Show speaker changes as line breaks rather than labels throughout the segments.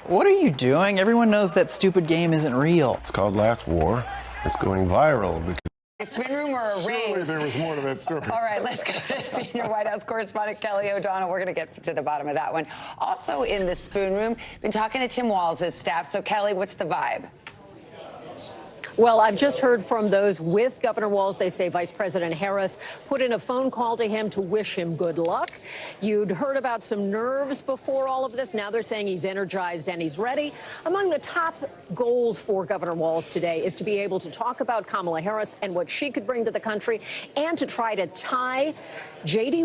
What are you doing? Everyone knows that stupid game isn't real.
It's called Last War. It's going viral because
A spin room or a rave?
Surely there was more to that story.
All right, let's go to senior White House correspondent Kelly O'Donnell. We're going to get to the bottom of that one. Also in the spoon room, been talking to Tim Walz's staff. So, Kelly, what's the vibe?
Well, I've just heard from those with Governor Walz. They say Vice President Harris put in a phone call to him to wish him good luck. You'd heard about some nerves before all of this. Now they're saying he's energized and he's ready. Among the top goals for Governor Walz today is to be able to talk about Kamala Harris and what she could bring to the country, and to try to tie J.D.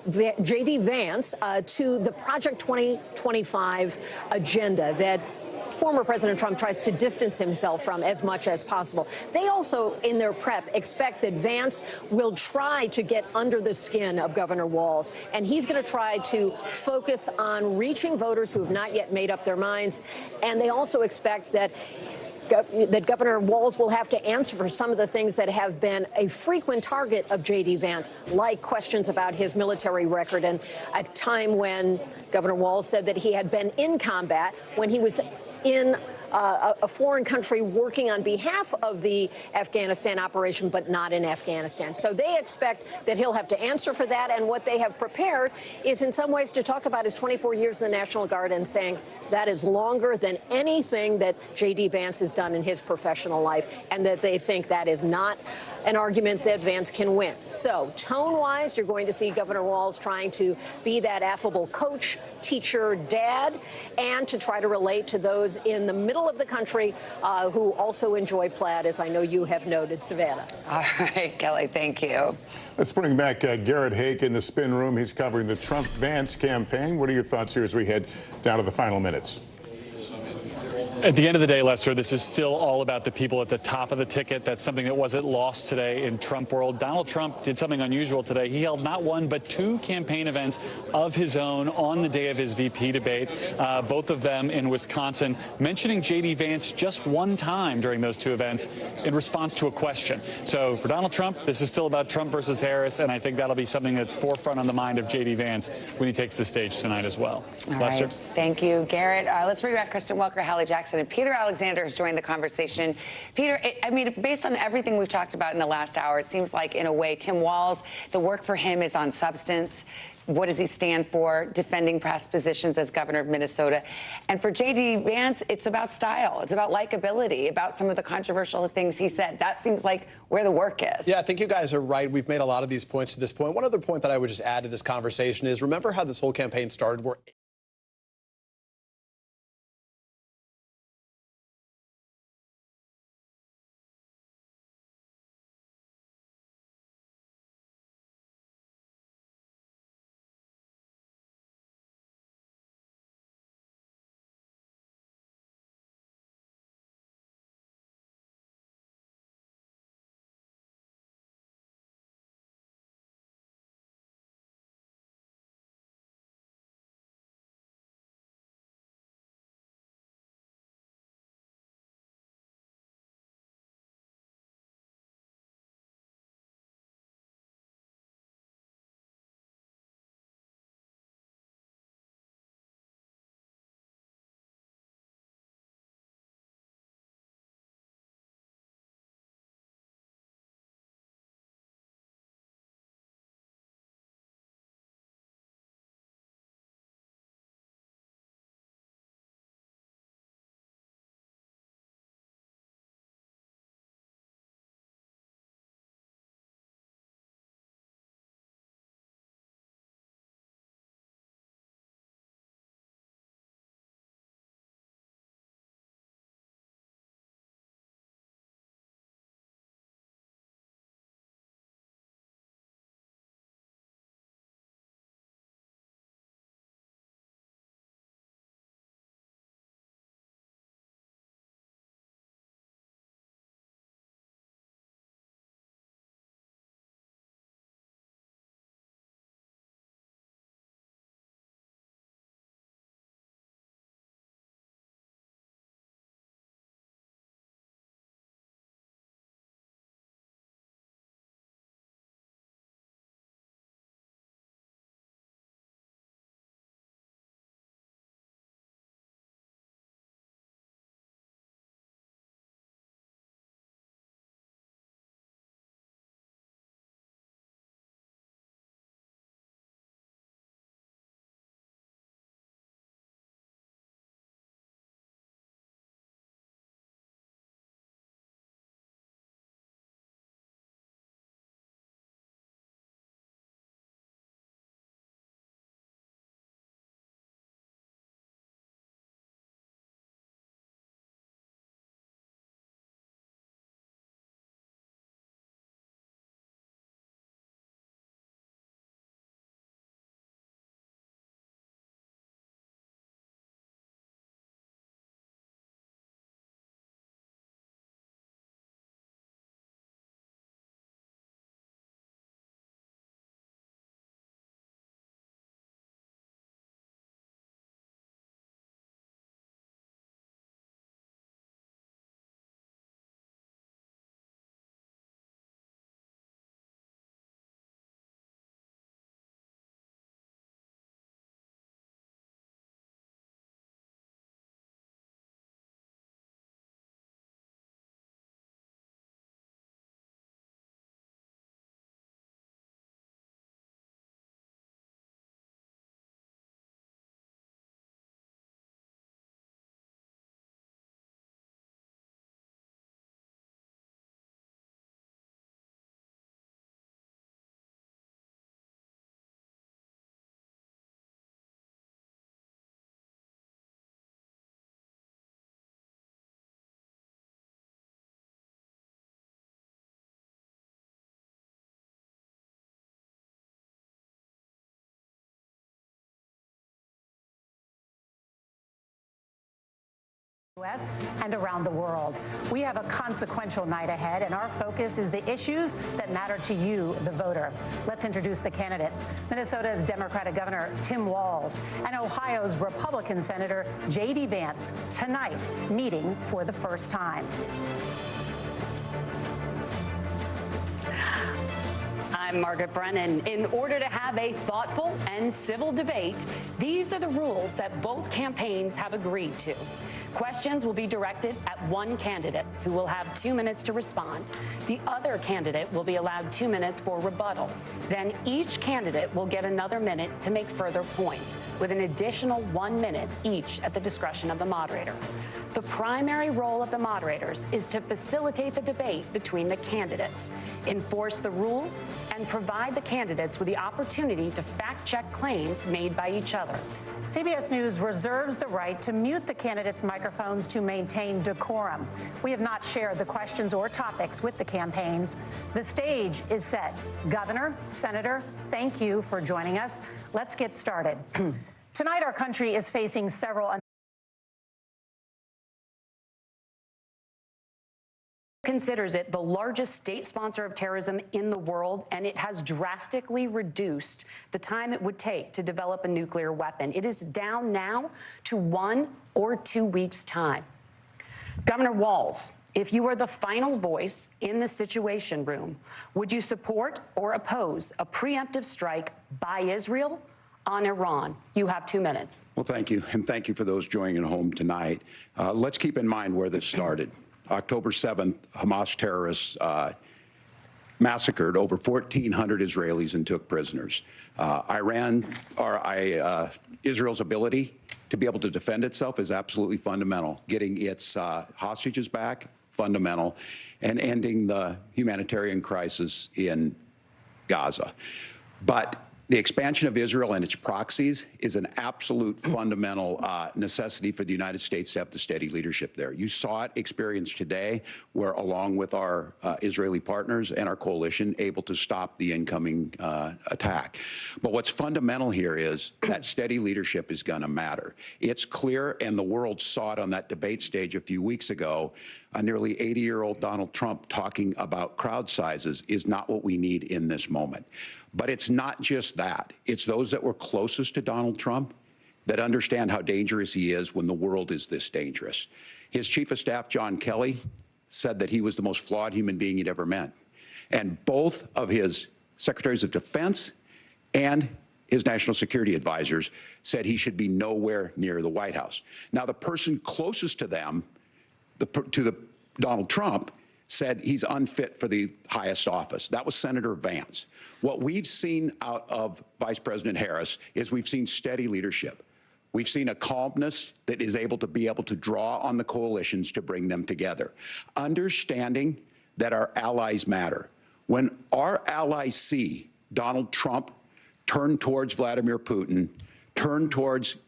Vance to the Project 2025 agenda that former President Trump tries to distance himself from as much as possible. They also, in their prep, expect that Vance will try to get under the skin of Governor Walz, and he's going to try to focus on reaching voters who have not yet made up their minds. And they also expect that Governor Walz will have to answer for some of the things that have been a frequent target of J.D. Vance, like questions about his military record, and a time when Governor Walz said that he had been in combat when he was in a foreign country working on behalf of the Afghanistan operation, but not in Afghanistan. So they expect that he'll have to answer for that. And what they have prepared is in some ways to talk about his 24 years in the National Guard and saying that is longer than anything that J.D. Vance has done in his professional life, and that they think that is not an argument that Vance can win. So tone-wise, you're going to see Governor Walz trying to be that affable coach, teacher, dad, and to try to relate to those in the middle of the country who also enjoy plaid, as I know you have noted, Savannah.
All right, Kelly, thank you.
Let's bring back Garrett Hake in the spin room. He's covering the Trump-Vance campaign. What are your thoughts here as we head down to the final minutes?
At the end of the day, Lester, this is still all about the people at the top of the ticket. That's something that wasn't lost today in Trump world. Donald Trump did something unusual today. He held not one, but two campaign events of his own on the day of his VP debate, both of them in Wisconsin, mentioning J.D. Vance just one time during those two events in response to a question. So for Donald Trump, this is still about Trump versus Harris, and I think that'll be something that's forefront on the mind of J.D. Vance when he takes the stage tonight as well.
All
Lester?
right. Thank you, Garrett. Let's bring back Kristen Welker, Hallie Jackson, and Peter Alexander has joined the conversation. Peter, I mean, based on everything we've talked about in the last hour, it seems like, in a way, Tim Walz, the work for him is on substance. What does he stand for? Defending past positions as governor of Minnesota. And for J.D. Vance, it's about style. It's about likability, about some of the controversial things he said. That seems like where the work is.
Yeah, I think you guys are right. We've made a lot of these points to this point. One other point that I would just add to this conversation is, remember how this whole campaign started? Where
U.S. and around the world. We have a consequential night ahead, and our focus is the issues that matter to you, the voter. Let's introduce the candidates. Minnesota's Democratic Governor Tim Walz and Ohio's Republican Senator J.D. Vance tonight meeting for the first time.
I'm Margaret Brennan. In order to have a thoughtful and civil debate, these are the rules that both campaigns have agreed to. Questions will be directed at one candidate, who will have 2 minutes to respond. The other candidate will be allowed 2 minutes for rebuttal. Then each candidate will get another minute to make further points, with an additional 1 minute each at the discretion of the moderator. The primary role of the moderators is to facilitate the debate between the candidates, enforce the rules, and provide the candidates with the opportunity to fact-check claims made by each other.
CBS News reserves the right to mute the candidates' microphones to maintain decorum. We have not shared the questions or topics with the campaigns. The stage is set. Governor, Senator, thank you for joining us. Let's get started. Tonight, our country is facing several
Considers it the largest state sponsor of terrorism in the world, and it has drastically reduced the time it would take to develop a nuclear weapon. It is down now to 1 or 2 weeks' time. Governor Walz, if you were the final voice in the Situation Room, would you support or oppose a preemptive strike by Israel on Iran? You have 2 minutes.
Well, thank you, and thank you for those joining at home tonight. Let's keep in mind where this started. October 7th, Hamas terrorists massacred over 1,400 Israelis and took prisoners. Israel's ability to be able to defend itself is absolutely fundamental. Getting its hostages back, fundamental, and ending the humanitarian crisis in Gaza. But the expansion of Israel and its proxies is an absolute fundamental necessity for the United States to have the steady leadership there. You saw it experienced today, where along with our Israeli partners and our coalition, able to stop the incoming attack. But what's fundamental here is that steady leadership is going to matter. It's clear, and the world saw it on that debate stage a few weeks ago, a nearly 80-year-old Donald Trump talking about crowd sizes is not what we need in this moment. But it's not just that. It's those that were closest to Donald Trump that understand how dangerous he is when the world is this dangerous. His chief of staff, John Kelly, said that he was the most flawed human being he'd ever met. And both of his secretaries of defense and his national security advisors said he should be nowhere near the White House. Now, the person closest to them, Donald Trump, said he's unfit for the highest office. That was Senator Vance. What we've seen out of Vice President Harris is we've seen steady leadership. We've seen a calmness that is able to draw on the coalitions to bring them together. Understanding that our allies matter. When our allies see Donald Trump turn towards Vladimir Putin, turn towards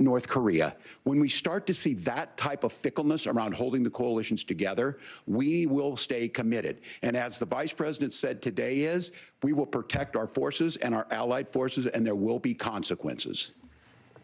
North Korea, when we start to see that type of fickleness around holding the coalitions together, we will stay committed. And as the Vice President said today we will protect our forces and our allied forces, and there will be consequences.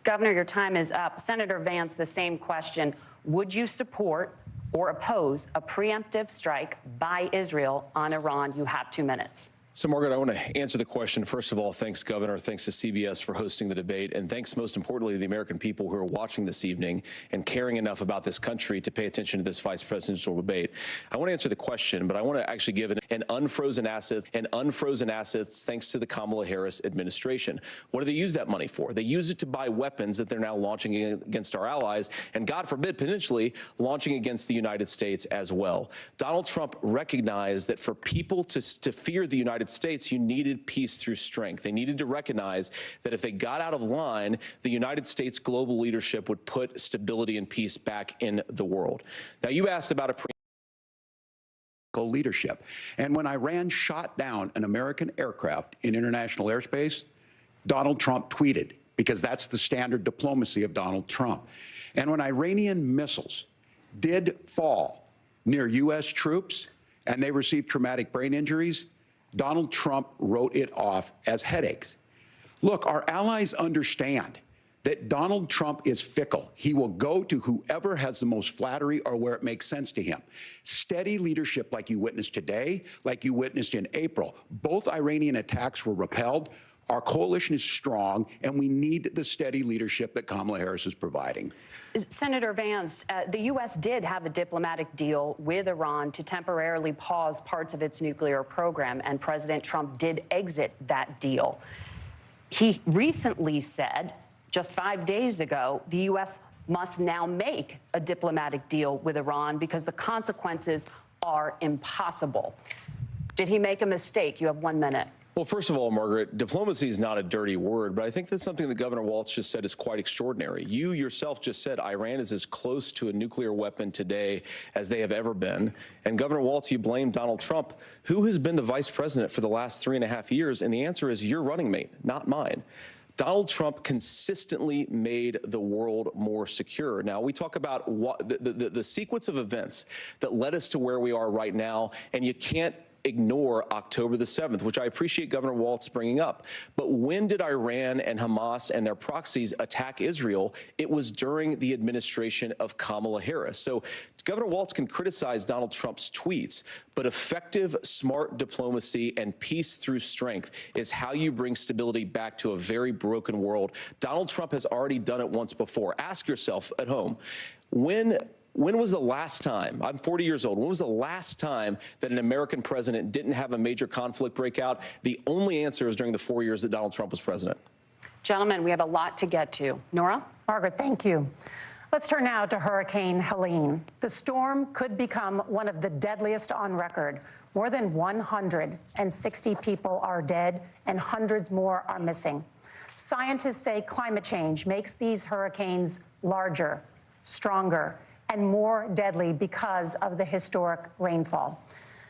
Governor, your time is up. Senator Vance, the same question. Would you support or oppose a preemptive strike by Israel on Iran? You have 2 minutes.
So, Margaret, I want to answer the question. First of all, thanks, Governor. Thanks to CBS for hosting the debate. And thanks, most importantly, to the American people who are watching this evening and caring enough about this country to pay attention to this vice presidential debate. I want to answer the question, but I want to actually give an unfrozen assets thanks to the Kamala Harris administration. What do they use that money for? They use it to buy weapons that they're now launching against our allies and, God forbid, potentially launching against the United States as well. Donald Trump recognized that for people to fear the United States, you needed peace through strength. They needed to recognize that if they got out of line, the United States global leadership would put stability and peace back in the world. Now, you asked about
leadership. And when Iran shot down an American aircraft in international airspace, Donald Trump tweeted, because that's the standard diplomacy of Donald Trump. And when Iranian missiles did fall near U.S. troops and they received traumatic brain injuries, Donald Trump wrote it off as headaches. Look, our allies understand that Donald Trump is fickle. He will go to whoever has the most flattery or where it makes sense to him. Steady leadership like you witnessed today, like you witnessed in April. Both Iranian attacks were repelled. Our coalition is strong, and we need the steady leadership that Kamala Harris is providing.
Senator Vance, the U.S. did have a diplomatic deal with Iran to temporarily pause parts of its nuclear program, and President Trump did exit that deal. He recently said, just 5 days ago, the U.S. must now make a diplomatic deal with Iran because the consequences are impossible. Did he make a mistake? You have 1 minute.
Well, first of all, Margaret, diplomacy is not a dirty word, but I think that's something that Governor Walz just said is quite extraordinary. You yourself just said Iran is as close to a nuclear weapon today as they have ever been. And Governor Walz, you blame Donald Trump, who has been the vice president for the last 3.5 years. And the answer is your running mate, not mine. Donald Trump consistently made the world more secure. Now, we talk about what the sequence of events that led us to where we are right now, and you can't ignore October the 7th, which I appreciate Governor Walz bringing up. But when did Iran and Hamas and their proxies attack Israel? It was during the administration of Kamala Harris. So Governor Walz can criticize Donald Trump's tweets, but effective, smart diplomacy and peace through strength is how you bring stability back to a very broken world. Donald Trump has already done it once before. Ask yourself at home, when was the last time, I'm 40 years old, when was the last time that an American president didn't have a major conflict break out? The only answer is during the 4 years that Donald Trump was president.
Gentlemen, we have a lot to get to. Nora?
Margaret, thank you. Let's turn now to Hurricane Helene. The storm could become one of the deadliest on record. More than 160 people are dead and hundreds more are missing. Scientists say climate change makes these hurricanes larger, stronger, and more deadly because of the historic rainfall.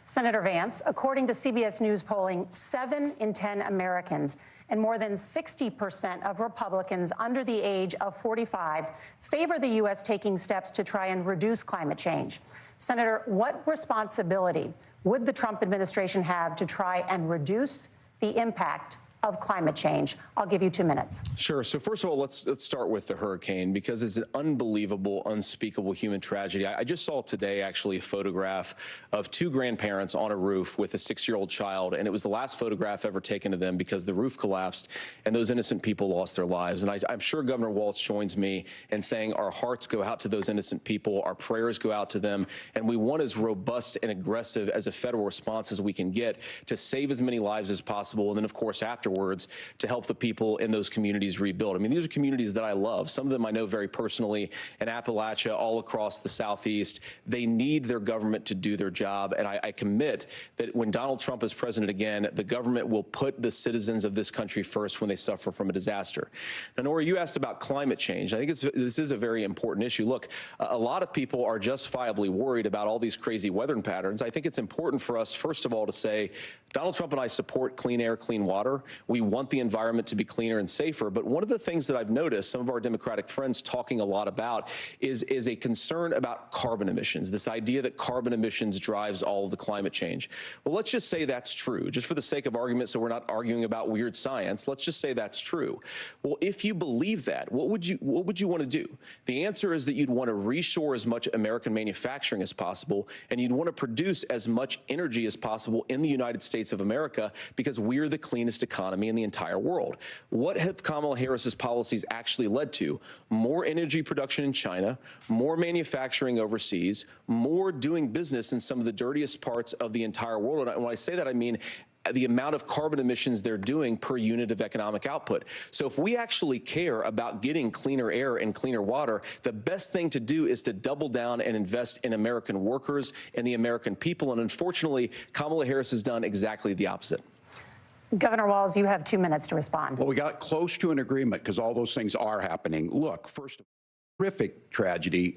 Senator Vance, according to CBS News polling, 7 in 10 Americans and more than 60% of Republicans under the age of 45 favor the U.S. taking steps to try and reduce climate change. Senator, what responsibility would the Trump administration have to try and reduce the impact of climate change? I'll give you 2 minutes.
Sure. So first of all, let's start with the hurricane, because it's an unbelievable, unspeakable human tragedy. I just saw today, actually, a photograph of 2 grandparents on a roof with a 6-year-old child, and it was the last photograph ever taken of them because the roof collapsed and those innocent people lost their lives. And I'm sure Governor Walz joins me in saying our hearts go out to those innocent people, our prayers go out to them, and we want as robust and aggressive as a federal response as we can get to save as many lives as possible, and then, of course, afterwards, to help the people in those communities rebuild. I mean, these are communities that I love. Some of them I know very personally in Appalachia, all across the Southeast. They need their government to do their job. And I commit that when Donald Trump is president again, the government will put the citizens of this country first when they suffer from a disaster. Now, Nora, you asked about climate change. I think this is a very important issue. Look, a lot of people are justifiably worried about all these crazy weather patterns. I think it's important for us, first of all, to say Donald Trump and I support clean air, clean water. We want the environment to be cleaner and safer. But one of the things that I've noticed some of our Democratic friends talking a lot about is a concern about carbon emissions, this idea that carbon emissions drives all of the climate change. Well, let's just say that's true, just for the sake of argument, so we're not arguing about weird science. Let's just say that's true. Well, if you believe that, what would you want to do? The answer is that you'd want to reshore as much American manufacturing as possible, and you'd want to produce as much energy as possible in the United States of America, because we're the cleanest economy in the entire world. What have Kamala Harris's policies actually led to? More energy production in China, more manufacturing overseas, more doing business in some of the dirtiest parts of the entire world. And when I say that, I mean the amount of carbon emissions they're doing per unit of economic output. So if we actually care about getting cleaner air and cleaner water, the best thing to do is to double down and invest in American workers and the American people. And unfortunately, Kamala Harris has done exactly the opposite.
Governor Walz, you have 2 minutes to respond.
Well, we got close to an agreement because all those things are happening. Look, first, horrific tragedy.